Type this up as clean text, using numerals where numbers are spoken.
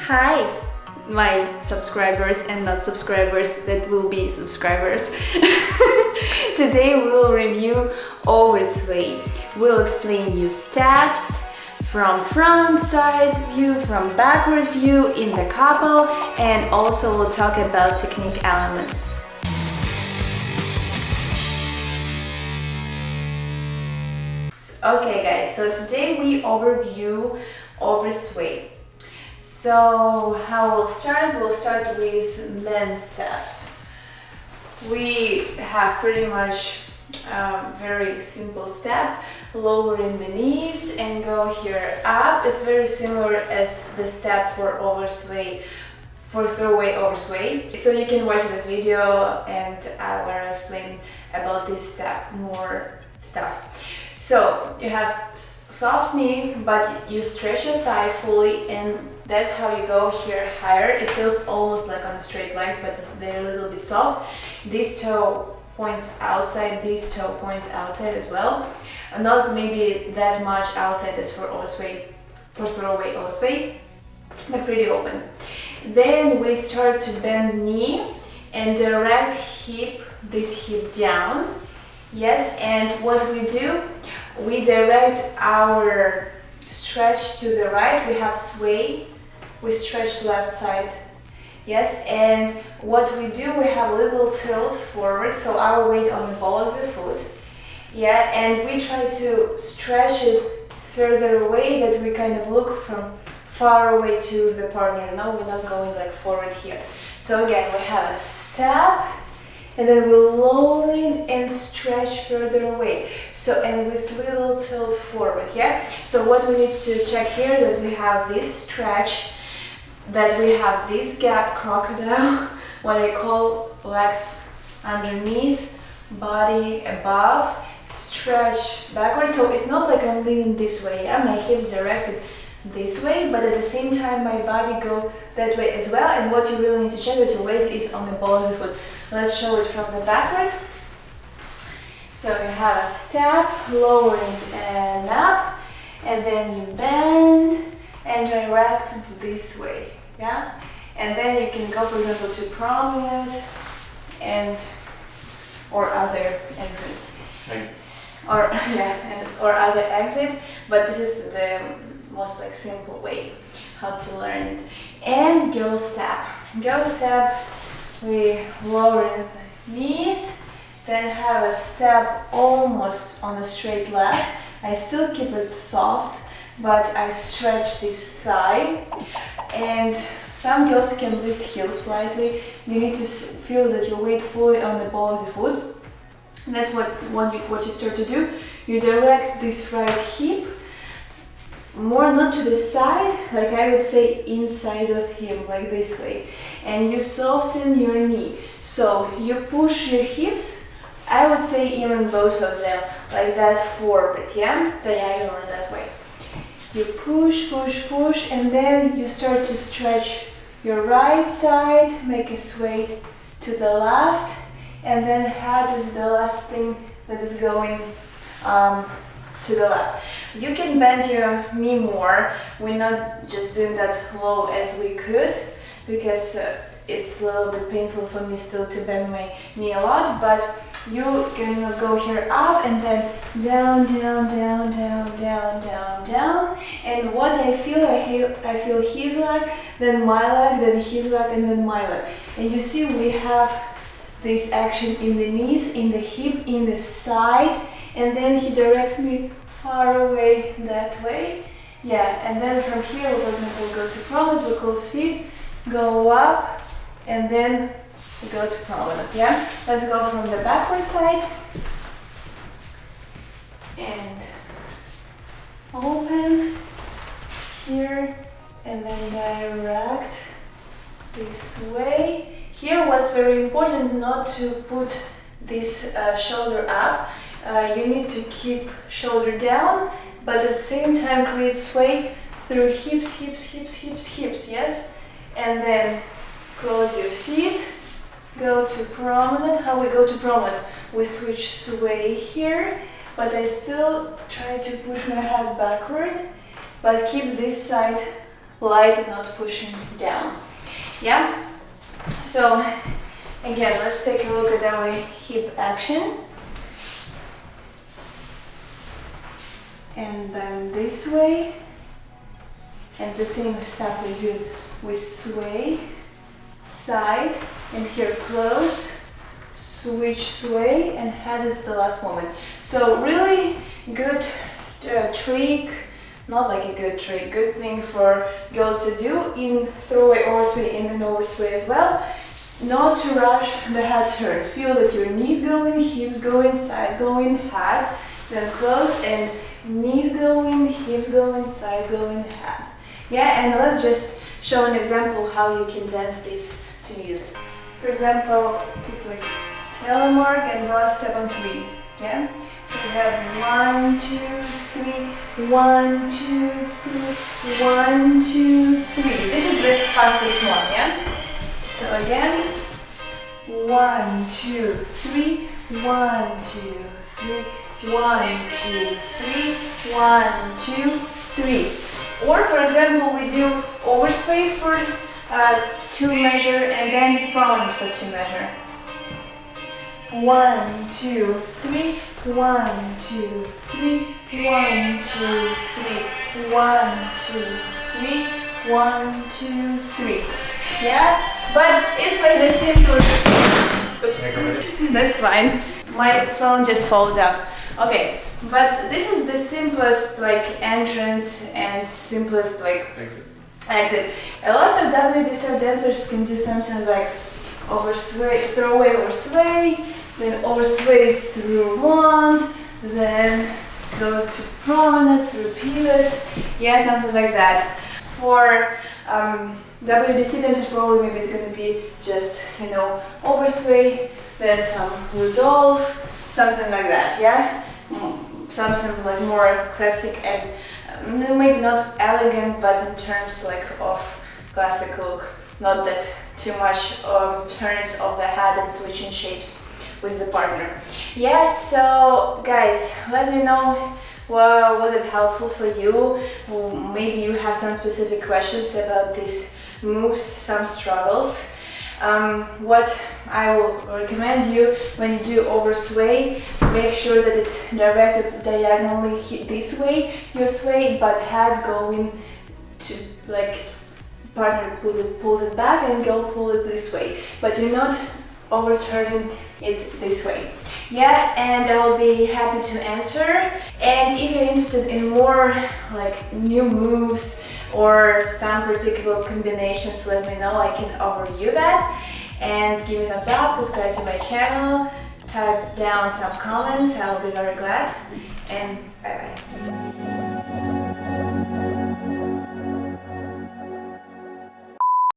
Hi, my subscribers and not subscribers that will be subscribers. Today we'll review Oversway. We'll explain you steps from front side view, from backward view in the couple, and also we'll talk about technique elements. Okay guys, so today we overview Oversway. So how we'll start with men's steps. We have pretty much very simple step, lowering the knees and go here up. It's very similar as the step for Oversway, for throwaway Oversway. So you can watch that video and I will explain about this step, more stuff. So you have soft knee, but you stretch your thigh fully, and that's how you go here higher. It feels almost like on straight legs, but they're a little bit soft. This toe points outside, this toe points outside as well. Not maybe that much outside as for Oversway, for throwaway Oversway, but pretty open. Then we start to bend knee and direct hip, this hip down. Yes, and what we do, we direct our stretch to the right. We have sway, we stretch left side. Yes, and what we do, we have a little tilt forward, so our weight on the ball of the foot. Yeah, and we try to stretch it further away, that we kind of look from far away to the partner. No, we're not going like forward here. So again, we have a step, and then we're lowering and stretch further away. So, and with little tilt forward, yeah? So what we need to check here, that we have this stretch, that we have this gap, crocodile, what I call legs underneath, body above, stretch backwards. So it's not like I'm leaning this way, yeah? My hips directed this way, but at the same time my body go that way as well. And what you really need to check, that your weight is on the ball of the foot. Let's show it from the backward. So you have a step, lowering and up, and then you bend and direct this way, yeah? And then you can go, for example, to promenade and or other entrance, or yeah, or other exit. But this is the most like simple way how to learn it. And go step. Go step. We lower knees, then have a step almost on a straight leg. I still keep it soft, but I stretch this thigh. And some girls can lift heels slightly. You need to feel that your weight fully on the ball of the foot. That's what you start to do. You direct this right hip more not to the side, like I would say inside of him, like this way. And you soften your knee. So you push your hips, I would say even both of them, like that forward, yeah? Diagonally that way. You push, push, push, and then you start to stretch your right side, make a sway to the left, and then head is the last thing that is going to the left. You can bend your knee more. We're not just doing that low as we could, because it's a little bit painful for me still to bend my knee a lot, but you can go here up and then down, down, down, down, down, down, down. And what I feel his leg, then my leg, then his leg, and then my leg. And you see we have this action in the knees, in the hip, in the side, and then he directs me far away that way. Yeah, and then from here we'll go to promenade, we close feet, go up, and then we go to promenade, yeah? Let's go from the backward side. And open here, and then direct this way. Here what's very important, not to put this shoulder up. You need to keep shoulder down, but at the same time create sway through hips, hips, hips, hips, hips, yes? And then close your feet, go to promenade. How we go to promenade? We switch sway here, but I still try to push my head backward, but keep this side light, not pushing down. Yeah? So again, let's take a look at our hip action. And then this way. And the same stuff we do with sway, side, and here close, switch, sway, and head is the last moment. So really good trick, not like a good trick, good thing for girl to do in throwaway, oversway, in an oversway as well. Not to rush the head turn. Feel that your knees going, hips going, side going, head, then close, and knees going, hips going, side going, head. Yeah, and let's just show an example how you can dance this to music. For example, it's like telemark and last step on 3. Yeah? So we have 1, 2, 3, 1, 2, 3, 1, 2, 3. This is the fastest one, yeah? So again, 1, 2, 3, 1, 2, 3, 1, 2, 3, 1, 2, 3. Or for example, we do oversway for 2 measure and then front for 2 measure. 1, 2, 3, 1, 2, 3, 1, 2, 3, 1, 2, 3, 1, 2, 3. Yeah? But it's like the simplest. Oops. That's fine. My phone just folded up. Okay. But this is the simplest like entrance and simplest like exit. A lot of WD dancers can do something like oversway, throwaway or sway, then oversway through wand, then go to promenade through pivots, yeah, something like that. For WDC dancers, probably maybe it's gonna be just, you know, oversway, then some Rudolph, something like that, yeah. Something like more classic and maybe not elegant, but in terms like of classic look, not that too much turns of the head and switching shapes with the partner. Yes, so guys, let me know, well, was it helpful for you? Maybe you have some specific questions about these moves, some struggles. What I will recommend you when you do oversway, make sure that it's directed diagonally this way, your sway, but head going to like partner pulls it back and go pull it this way, but you're not overturning it this way. Yeah, and I will be happy to answer. And if you're interested in more like new moves or some particular combinations, let me know. I can overview that. And give me a thumbs up, subscribe to my channel, type down some comments, I'll be very glad. And bye bye.